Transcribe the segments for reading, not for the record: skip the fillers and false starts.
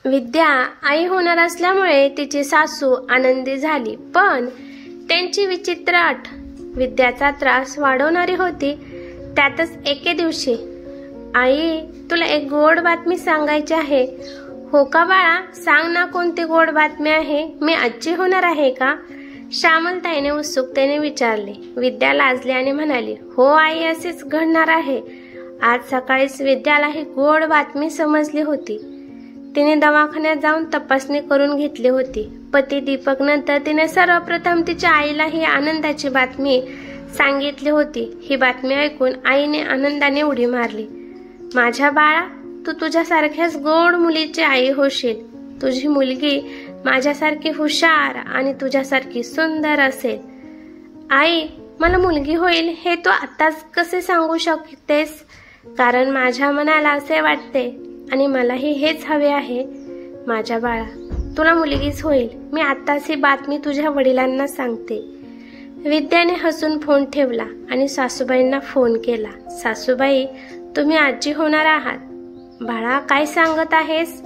विद्या आई होणार असल्यामुळे तिची सासू आनंदी झाली, पण त्यांची विचित्र अट विद्याचा त्रास वाढवणारी होती. त्यातच एके दिवशी, आई तुला एक गोड बातमी सांगायची आहे. हो का बाळा, सांग ना कोणती गोड बातमी आहे. मी आजी होणार आहे का? श्यामलताईने उत्सुकतेने विचारले. विद्या लाजली आणि म्हणाली, हो आई, असेच घडणार आहे. आज सकाळीच विद्याला ही गोड बातमी समजली होती. तिने दवाखान्यात जाऊन तपासणी करून घेतली होती. पती दीपक नंतर तिने सर्वप्रथम तिच्या आईला ही आनंदाची बातमी सांगितली होती. ही बातमी ऐकून आईने आनंदाने उडी मारली. माझ्या बाळा, तू तुझ्यासारख्याच गोड मुलीची आई होशील. तुझी मुलगी माझ्यासारखी हुशार आणि तुझ्यासारखी सुंदर असेल. आई, मला मुलगी होईल हे तू आताच कसे सांगू शकतेस? कारण माझ्या मनाला असे वाटते आणि मलाही हेच हवे आहे. माझ्या बाळा, तुला मुलगीच होईल. मी आताच ही बातमी तुझ्या वडिलांना सांगते. विद्याने हसून फोन ठेवला आणि सासूबाईंना फोन केला. सासूबाई, तुम्ही आजी होणार आहात. बाळा, काय सांगत आहेस?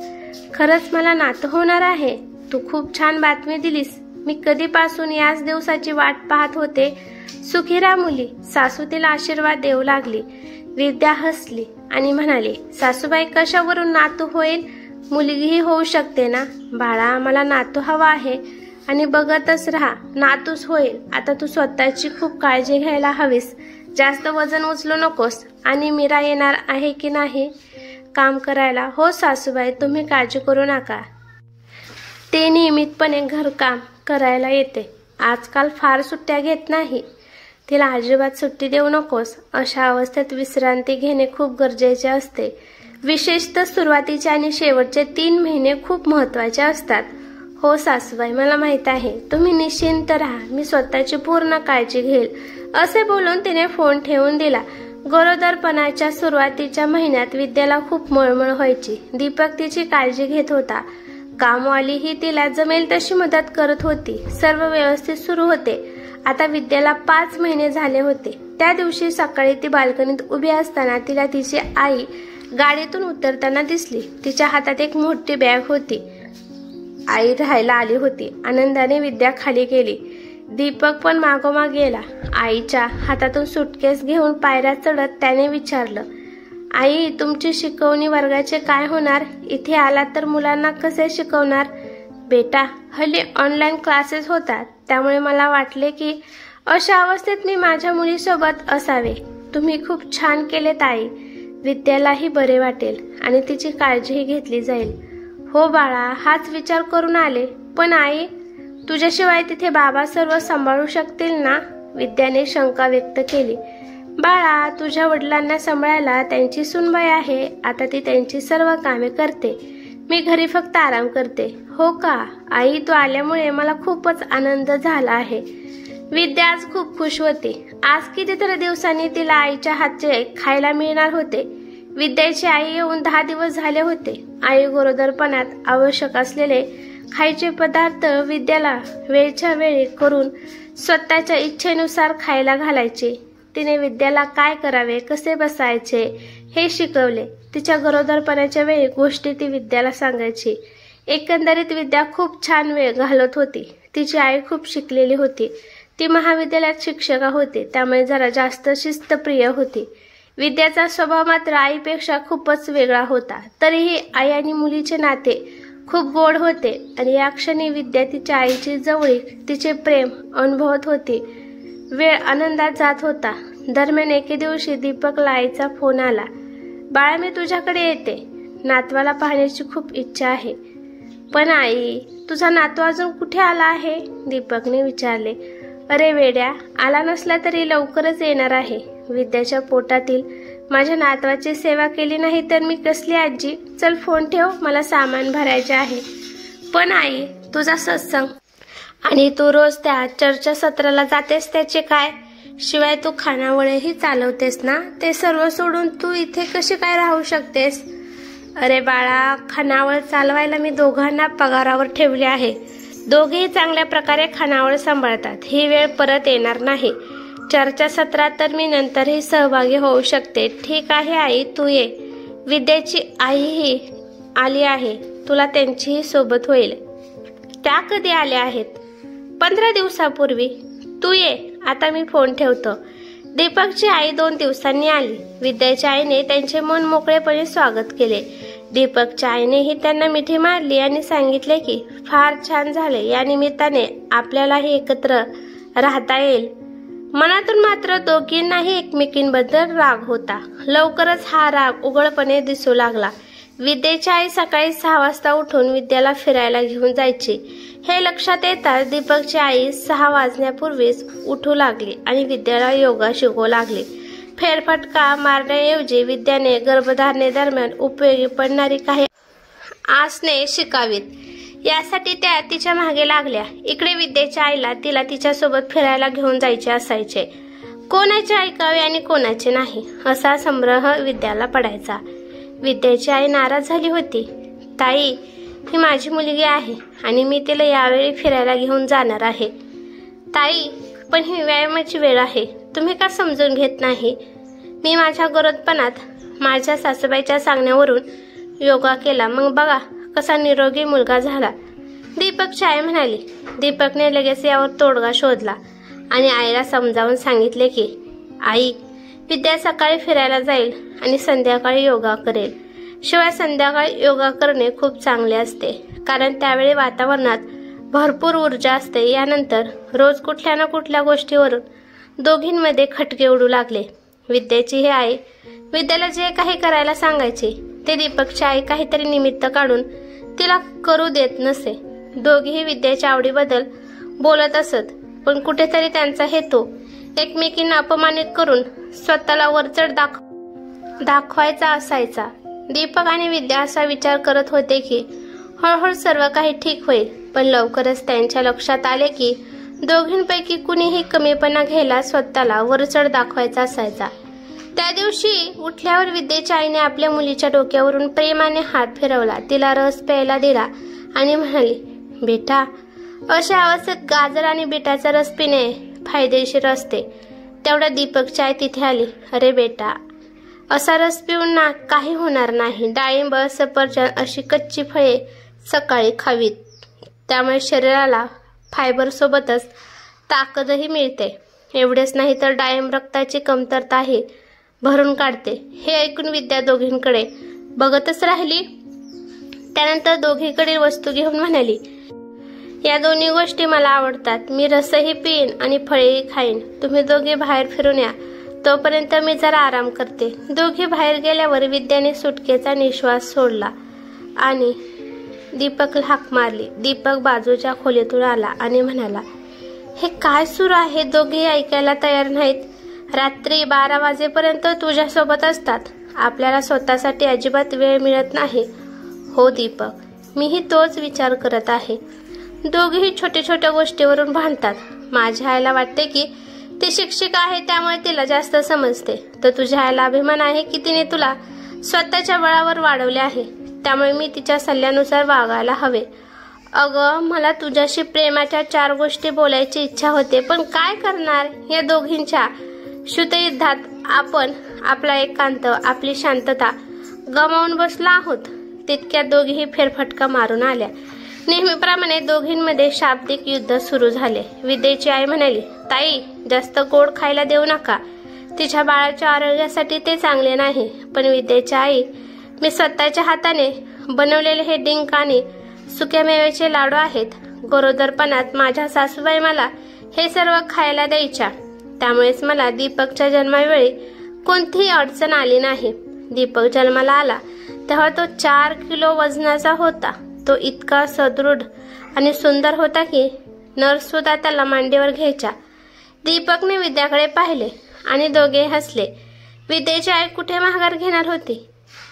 खरंच मला नातू होणार आहे. तू खूप छान बातमी दिलीस. मी कधीपासून याच दिवसाची वाट पाहत होते. सुखी राहा मुली. सासू तिला आशीर्वाद देऊ लागली. विद्या हसली आणि म्हणाली, सासूबाई, कशावरून नातू होईल? मुलगीही होऊ शकते ना? बाळा, मला नातू हवा आहे आणि बघतच राहा, नातूच होईल. आता तू स्वतःची खूप काळजी घ्यायला हवीस. जास्त वजन उचलू नकोस. आणि मीरा येणार आहे की नाही काम करायला? हो सासूबाई, तुम्ही काळजी करू नका. ते नियमितपणे घरकाम करायला येते. आजकाल फार सुट्ट्या घेत नाही. तिला अजिबात सुट्टी देऊ नकोस. अशा अवस्थेत विश्रांती घेणे खूप गरजेचे असते. विशेषतः सुरुवातीचे आणि शेवटचे 3 महिने खूप महत्त्वाचे असतात. हो सासूबाई, मला माहित आहे. तुम्ही निश्चिंत राहा. मी स्वतःची पूर्ण काळजी घेईल. असे बोलून तिने फोन ठेवून दिला. गरोदरपणाच्या सुरुवातीच्या महिन्यात विद्याला खूप मळमळ व्हायची. दीपक तिची काळजी घेत होता. कामवालीही तिला जमेल तशी मदत करत होती. सर्व व्यवस्थित सुरू होते. आता विद्याला 5 महिने झाले होते. त्या दिवशी सकाळी ती बाल्कनीत उभी असताना तिला तिची आई गाडीतून उतरताना दिसली. तिच्या हातात एक मोठी बॅग होती. आई राहायला आली होती. आनंदाने विद्या खाली गेली. दीपक पण मागोमाग गेला. आईच्या हातातून सुटकेस घेऊन पायऱ्या चढत त्याने विचारलं, आई, तुमची शिकवणी वर्गाचे काय होणार? इथे आलात तर मुलांना कसे शिकवणार? बेटा, हल्ली ऑनलाईन क्लासेस होतात, त्यामुळे मला वाटले की अशा अवस्थेत मी माझ्या मुलीसोबत असावे. तुम्ही खूप छान केलेत आई. विद्यालाही बरे वाटेल आणि तिची काळजीही घेतली जाईल. हो बाळा, हाच विचार करून आले. पण आई, तुझ्याशिवाय तिथे बाबा सर्व सांभाळू शकतील ना? विद्याने शंका व्यक्त केली. बाळा, तुझ्या वडिलांना सांभाळायला त्यांची सूनबाई आहे. आता ती त्यांची सर्व कामे करते. मी घरी फक्त आराम करते. हो का? आई, तू आल्यामुळे मला खूपच आनंद झाला आहे. विद्या आज खूप खुश होती. आज कितीतरी दिवसांनी तिला आईच्या हातचे खायला मिळणार होते. विद्याची आई येऊन 10 दिवस झाले होते. आई गरोदरपणात आवश्यक असलेले खायचे पदार्थ विद्याला वेळच्या वेळी करून स्वतःच्या इच्छेनुसार खायला घालायचे. तिने विद्याला काय करावे, कसे बसायचे हे शिकवले. तिच्या गरोदरपणाच्या वेळी गोष्टी ती विद्याला सांगायची. एकंदरीत विद्या खूप छान वेळ घालत होती. तिची आई खूप शिकलेली होती. ती महाविद्यालयात शिक्षिका होती, त्यामुळे जरा जास्त शिस्तप्रिय होती. विद्याचा स्वभाव मात्र आईपेक्षा खूपच वेगळा होता. तरीही आई आणि मुलीचे नाते खूप गोड होते आणि या क्षणी विद्या तिच्या आईची जवळीक, तिचे प्रेम अनुभवत होती. वेळ आनंदात जात होता. दरम्यान एके दिवशी दीपकला आईचा फोन आला. बाळा, मी तुझ्याकडे येते. नातवाला पाहण्याची खूप इच्छा आहे. पण आई, तुझा नातू अजून कुठे आला आहे? दीपकने विचारले. अरे वेड्या, आला नसला तरी लवकरच येणार आहे. विद्याच्या पोटातील माझ्या नातवाची सेवा केली नाही तर मी कसली आजी? चल फोन ठेव, मला सामान भरायचे आहे. पण आई, तुझा सत्संग आणि तू रोज त्या चर्चासत्राला जातेस त्याचे काय? शिवाय तू खानावळही चालवतेस ना? ते सर्व सोडून तू इथे कशी काय राहू शकतेस? अरे बाळा, खानावळ चालवायला मी दोघांना पगारावर ठेवले आहे. दोघेही चांगल्या प्रकारे खानावळ सांभाळतात. ही वेळ परत येणार नाही. चर्चासत्रात तर मी नंतरही सहभागी होऊ शकते. ठीक आहे आई, तू ये. विद्याची आईही आली आहे. तुला त्यांचीही सोबत होईल. त्या कधी आल्या आहेत? 15 दिवसापूर्वी. तू ये, आता मी फोन ठेवतो. दीपकची आई 2 दिवसांनी आली. विद्याच्या आईने त्यांचे मन मोकळेपणे स्वागत केले. दीपकच्या आईनेही त्यांना मिठी मारली आणि सांगितले की फार छान झाले, या निमित्ताने आपल्यालाही एकत्र राहता येईल. मनातून मात्र दोघींनाही एकमेकींबद्दल राग होता. लवकरच हा राग उघडपणे दिसू लागला. विद्येची आई सकाळी 6 वाजता उठून विद्याला फिरायला घेऊन जायची. हे लक्षात येताच दीपकची आई 6 वाजण्यापूर्वीच उठू लागली आणि विद्याला योगा शिकवू लागली. फेरफटका मारण्याऐवजी विद्याने गर्भधारणेदरम्यान उपयोगी पडणारी काही आसने शिकावीत, यासाठी त्या तिच्या मागे लागल्या. इकडे विद्येच्या आईला तिला तिच्यासोबत फिरायला घेऊन जायचे असायचे. कोणाचे ऐकावे आणि कोणाचे नाही असा संभ्रम विद्याला पडायचा. विद्याची आई नाराज झाली होती. ताई, ही माझी मुलगी आहे आणि मी तिला यावेळी फिरायला घेऊन जाणार आहे. ताई, पण ही व्यायामाची वेळ आहे, तुम्ही का समजून घेत नाही? मी माझ्या गरोदपणात माझ्या सासूबाईच्या सांगण्यावरून योगा केला, मग बघा कसा निरोगी मुलगा झाला. दीपकची आई म्हणाली. दीपकने लगेच यावर तोडगा शोधला आणि आईला समजावून सांगितले की आई, विद्या सकाळी फिरायला जाईल आणि संध्याकाळी योगा करेल. शिवाय संध्याकाळी योगा करणे खूप चांगले असते, कारण त्यावेळी वातावरणात भरपूर ऊर्जा असते. यानंतर रोज कुठल्या ना कुठल्या गोष्टीवरून दोघींमध्ये खटके उडू लागले. विद्याची ही आई विद्याला जे काही करायला सांगायचे ते दीपकची आई काहीतरी निमित्त काढून तिला करू देत नसे. दोघीही विद्याच्या आवडीबद्दल बोलत असत, पण कुठेतरी त्यांचा हेतू एकमेकींना अपमानित करून स्वतःला वरचढ दाखवायचा असायचा. दीपक आणि विद्या असा विचार करत होते की हळूहळू सर्व काही ठीक होईल, पण लवकरच त्यांच्या लक्षात आले की दोघींपैकी कुणीही कमीपणा घ्यायला स्वतःला वरचढ दाखवायचा असायचा. त्या दिवशी उठल्यावर विद्येच्या आईने आपल्या मुलीच्या डोक्यावरून प्रेमाने हात फिरवला, तिला रस प्यायला दिला आणि म्हणाली, बेटा, अशा अवस्थेत गाजर आणि बीटाचा रस पिणे फायदेशीर असते. तेवढ्या दीपकची आई तिथे आली. अरे बेटा, असा रस पिऊन ना काही होणार नाही. डाळिंब, सफरचंद अशी कच्ची फळे सकाळी खावीत, त्यामुळे शरीराला फायबर सोबतच ताकदही मिळते. एवढेच नाही तर डाळिंब रक्ताची कमतरताही भरून काढते. हे ऐकून विद्या दोघींकडे बघतच राहिली. त्यानंतर दोघीकडील वस्तू घेऊन म्हणाली, या दोन्ही गोष्टी मला आवडतात. मी रसही पिईन आणि फळेही खाईन. तुम्ही दोघे बाहेर फिरून या, तोपर्यंत मी जरा आराम करते. दोघे बाहेर गेल्यावर विद्याने सुटकेचा निश्वास सोडला आणि दीपकला हाक मारली. दीपक बाजूच्या खोलीतून आला आणि म्हणाला, हे काय सुरू आहे? दोघेही ऐकायला तयार नाहीत. रात्री 12 वाजेपर्यंत तुझ्यासोबत असतात. आपल्याला स्वतःसाठी अजिबात वेळ मिळत नाही. हो दीपक, मीही तोच विचार करत आहे. दोघेही छोट्या छोट्या गोष्टीवरून भांडतात. माझ्या आईला वाटते की ती शिक्षिका आहे, त्यामुळे तिला जास्त समजते. तर तुझ्या आईला अभिमान आहे की तिने तुला स्वतःच्या बळावर वाढवले आहे, त्यामुळे मी तिच्या सल्ल्यानुसार वागायला हवे. अगं, मला तुझ्याशी प्रेमाच्या 4 गोष्टी बोलायची इच्छा होते, पण काय करणार? या दोघींच्या शुद्धयुद्धात आपण आपला एकांत, आपली शांतता गमावून बसलो आहोत. तितक्यात दोघीही फेरफटका मारून आल्या. नेहमीप्रमाणे दोघींमध्ये शाब्दिक युद्ध सुरू झाले. विद्येची आई म्हणाली, ताई, जास्त गोड खायला देऊ नका. तिच्या बाळाच्या आरोग्यासाठी ते चांगले नाही. पण विद्येची आई, मी स्वतःच्या हाताने बनवलेले हे डिंक आणि सुक्या मेव्याचे लाडू आहेत. गरोदरपणात माझ्या सासूबाई मला हे सर्व खायला द्यायच्या, त्यामुळेच मला दीपकच्या जन्मावेळी कोणतीही अडचण आली नाही. दीपक जन्माला आला तेव्हा तो 4 किलो वजनाचा होता. तो इतका सदृढ आणि सुंदर होता की नर्स सुद्धा त्याला मांडीवर घ्यायच्या. दीपकने विद्याकडे पाहिले आणि दोघे हसले. विद्येची आई कुठे माघार घेणार होती?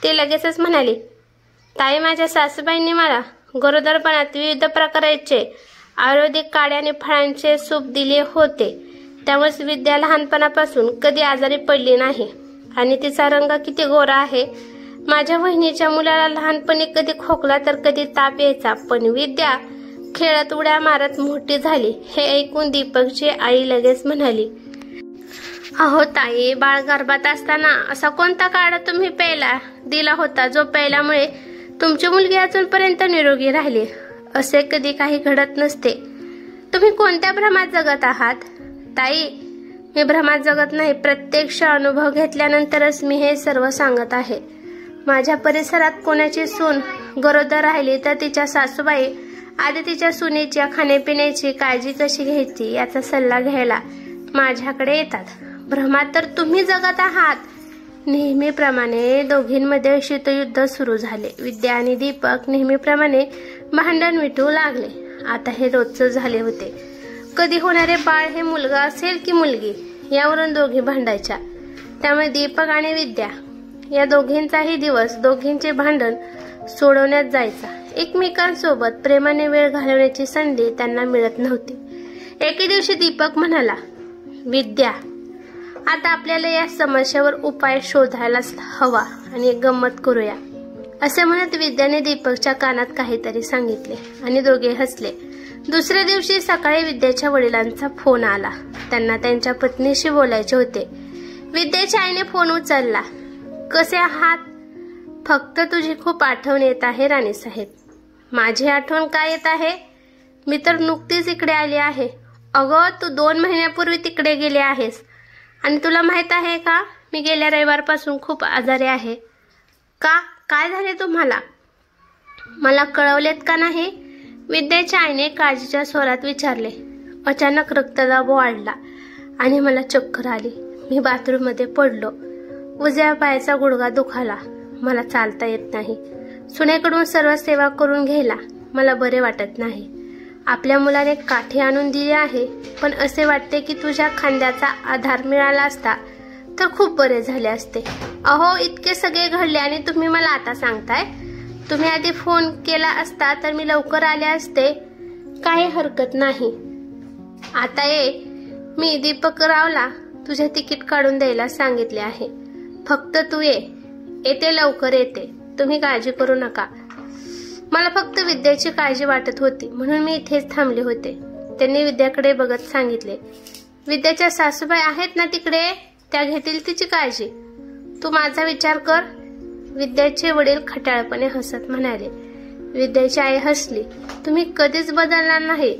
ती लगेचच म्हणाली, ताई, माझ्या सासूबाईंनी मला गरोदरपणात विविध प्रकारचे आयुर्वेदिक काड्या आणि फळांचे सूप दिले होते. त्यामुळे विद्या लहानपणापासून कधी आजारी पडली नाही आणि तिचा रंग किती गोरा आहे. माझ्या बहिणीच्या मुलाला लहानपणी कधी खोकला तर कधी ताप यायचा, पण विद्या खेळत उड्या मारत मोठी झाली. हे ऐकून दीपकची आई लगेच म्हणाली, अहो ताई, बाळ गर्भात असताना असा कोणता काढा तुम्ही प्यायला दिला होता जो प्यायल्यामुळे तुमची मुलगी अजूनपर्यंत निरोगी राहिली असे कधी काही घडत नसते. तुम्ही कोणत्या भ्रमात जगत आहात? ताई, मी भ्रमात जगत नाही. प्रत्यक्ष अनुभव घेतल्यानंतरच मी हे सर्व सांगत आहे. माझ्या परिसरात कोणाची सून गरोदर राहिली तर तिच्या सासूबाई आधी तिच्या सुनेच्या खाण्यापिण्याची काळजी कशी घ्यायची याचा सल्ला घ्यायला माझ्याकडे येतात. भ्रमात तर तुम्ही जगत आहात. नेहमीप्रमाणे दोघींमध्ये शीतयुद्ध सुरू झाले. विद्या आणि दीपक नेहमीप्रमाणे भांडण मिटवू लागले. आता हे रोजच झाले होते. कधी होणारे बाळ हे मुलगा असेल की मुलगी यावरून दोघी भांडायच्या. त्यामुळे दीपक आणि विद्या या दोघींचाही दिवस दोघींचे भांडण सोडवण्यात जायचा. एकमेकांसोबत प्रेमाने वेळ घालवण्याची संधी त्यांना मिळत नव्हती. एके दिवशी दीपक म्हणाला, विद्या, आता आपल्याला या समस्येवर उपाय शोधायलाच हवा आणि एक गंमत करूया. असे म्हणत विद्याने दीपकच्या कानात काहीतरी सांगितले आणि दोघे हसले. दुसऱ्या दिवशी सकाळी विद्याच्या वडिलांचा फोन आला. त्यांना त्यांच्या पत्नीशी बोलायचे होते. विद्याच्या आईने फोन उचलला. कसे आहात? फक्त तुझी खूप आठवण येत आहे राणीसाहेब. माझी आठवण काय येत आहे? मी तर नुकतीच इकडे आली आहे. अगं, तू 2 महिन्यापूर्वी तिकडे गेले आहेस आणि तुला माहित आहे का, मी गेल्या रविवारपासून खूप आजारी आहे. का? काय झाले तुम्हाला? मला कळवलेत का नाही? विद्याच्या आईने काळजीच्या स्वरात विचारले. अचानक रक्तदाब वाढला आणि मला चक्कर आली. मी बाथरूममध्ये पडलो. उजव्या पायाचा गुडघा दुखाला. मला चालता येत नाही. सुनेकडून सर्व सेवा करून घ्यायला मला बरे वाटत नाही. आपल्या मुलाने काठी आणून दिली आहे, पण असे वाटते की तुझ्या खांद्याचा आधार मिळाला असता तर खूप बरे झाले असते. अहो, इतके सगळे घडले आणि तुम्ही मला आता सांगताय? तुम्ही आधी फोन केला असता तर मी लवकर आले असते. काही हरकत नाही. आता ये. मी दीपकरावला तुझे तिकीट काढून द्यायला सांगितले आहे. फक्त तू ये. येते, लवकर येते. तुम्ही काळजी करू नका. मला फक्त विद्याची काळजी वाटत होती म्हणून मी इथेच थांबले होते. त्यांनी विद्याकडे बघत सांगितले. विद्याच्या सासूबाई आहेत ना तिकडे, त्या घेतील तिची काळजी. तू माझा विचार कर. विद्याचे वडील खट्याळपणे हसत म्हणाले. विद्याची आई हसली. तुम्ही कधीच बदलणार नाही.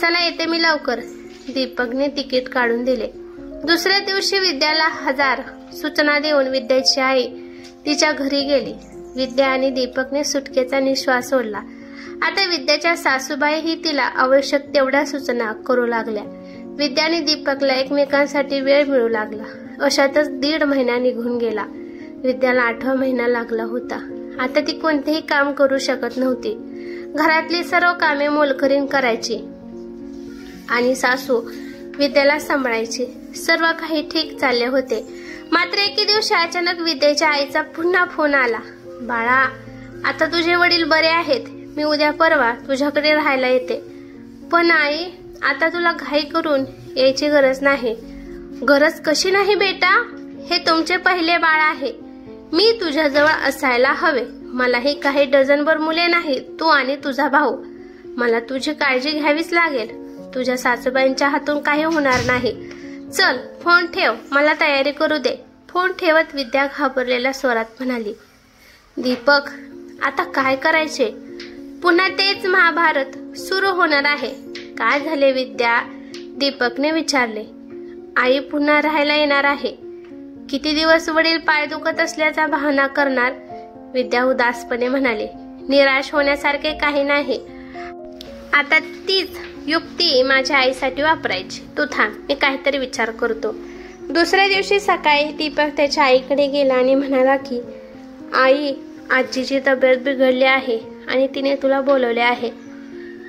चला, येते मी लवकर. दीपकने तिकीट काढून दिले. दुसऱ्या दिवशी विद्याला 1000 सूचना देऊन विद्याची आई तिच्या घरी गेली. विद्या आणि दीपकने सुटकेचा निश्वास सोडला. आता विद्याच्या सासूबाईही तिला आवश्यक तेवढ्या सूचना करू लागल्या. विद्या आणि दीपकला एकमेकांसाठी वेळ मिळू लागला. अशातच 1.5 महिना निघून गेला. विद्याला 8वा महिना लागला होता. आता ती कोणतेही काम करू शकत नव्हती. घरातली सर्व कामे मोलकरीण करायची आणि सासू विद्याला सांभाळायची. सर्व काही ठीक चालले होते. मात्र एके दिवशी अचानक विद्याच्या आईचा पुन्हा फोन आला. बाळा, आता तुझे वडील बरे आहेत. मी उद्या परवा तुझ्याकडे राहायला येते. पण आई, आता तुला घाई करून यायची गरज नाही. गरज कशी नाही बेटा? हे तुमचे पहिले बाळ आहे. मी तुझ्याजवळ असायला हवे. मलाही काही डझनभर मुले नाही, तू आणि तुझा भाऊ. मला तुझी काळजी घ्यावीच लागेल. तुझ्या सासूबाईंच्या हातून काही होणार नाही. चल, फोन ठेव. मला तयारी करू दे. फोन ठेवत विद्या घाबरलेल्या स्वरात म्हणाली. दीपक, आता काय करायचे? पुन्हा तेच महाभारत सुरू होणार आहे. काय झाले विद्या? दीपकने विचारले. आई पुन्हा राहायला येणार आहे. किती दिवस वडील पाय दुखत असल्याचा बहाणा करणार? विद्या उदासपणे म्हणाले. निराश होण्यासारखे काही नाही. आता तीच युक्ती माझ्या आईसाठी वापरायची. तू थांब, मी काहीतरी विचार करतो. दुसऱ्या दिवशी सकाळी दीपक त्याच्या आईकडे गेला आणि म्हणाला की, आई, आजीची तब्येत बिघडली आहे आणि तिने तुला बोलवले आहे.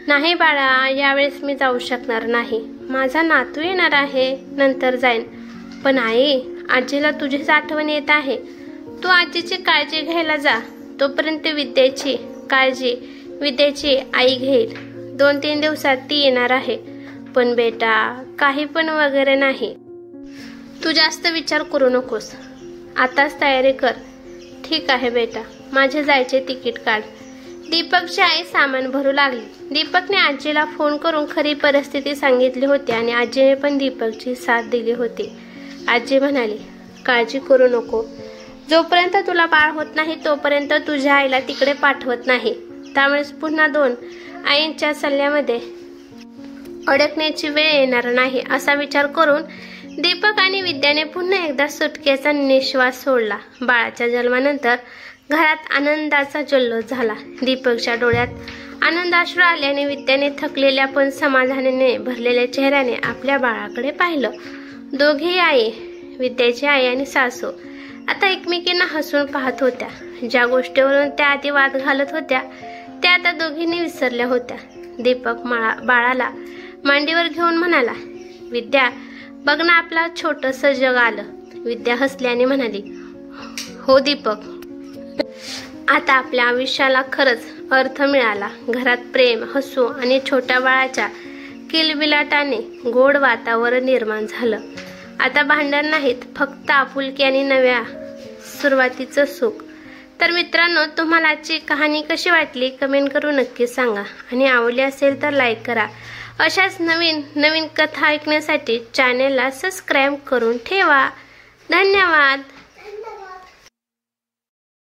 नाही बाळा, यावेळेस मी जाऊ शकणार नाही. माझा नातू येणार आहे, नंतर जाईन. पण आई, आजीला तुझीच आठवण येत आहे. तू आजीची काळजी घ्यायला जा. तोपर्यंत विद्याची काळजी विद्याची आई घेईल. 2-3 दिवसात ती येणार आहे. पण बेटा, काही पण वगैरे नाही. तू जास्त विचार करू नकोस. आताच तयारी कर. ठीक आहे बेटा, माझे जायचे तिकीट काढ. दीपकची आई सामान भरू लागली. दीपकने आजीला फोन करून खरी परिस्थिती सांगितली होती आणि आजीने पण दीपकची साथ दिली होती. आजी म्हणाली, काळजी करू नको. जोपर्यंत तुला बाळ होत नाही तोपर्यंत तुझ्या आईला तिकडे पाठवत नाही। त्यामुळे पुन्हा 2 आईंच्या सल्ल्यामध्ये अडकण्याची वेळ येणार नाही असा विचार करून दीपक आणि विद्याने पुन्हा एकदा सुटकेचा निश्वास सोडला। बाळाच्या जन्मानंतर घरात आनंदाचा जल्लोष झाला। दीपकच्या डोळ्यात आनंदाश्रू आले आणि विद्याने थकलेल्या पण समाधानाने भरलेल्या चेहऱ्याने आपल्या बाळाकडे पाहिलं। दोघेही आई, विद्याची आई आणि सासू आता एकमेकींना हसून पाहत होत्या। ज्या गोष्टीवरून त्या आधी वाद घालत होत्या त्या आता दोघींनी विसरल्या होत्या। दीपक बाळाला मांडीवर घेऊन म्हणाला, विद्या बघ ना, आपला छोटंसं जग आलं। विद्या हसली आणि म्हणाली, हो दीपक, आता आपल्या आयुष्याला खरंच अर्थ मिळाला। घरात प्रेम, हसू आणि छोट्या बाळाच्या किलबिलाटाने गोड वातावरण निर्माण झालं। आता भांडण नाहीत, फक्त आपुलकी आणि नव्या सुरुवातीचं सुख। तर मित्रांनो, तुम्हाला आजची कहाणी कशी वाटली कमेंट करून नक्की सांगा आणि आवडली असेल तर लाईक करा। अशाच नवीन नवीन कथा ऐकण्यासाठी चॅनेलला सबस्क्राईब करून ठेवा। धन्यवाद।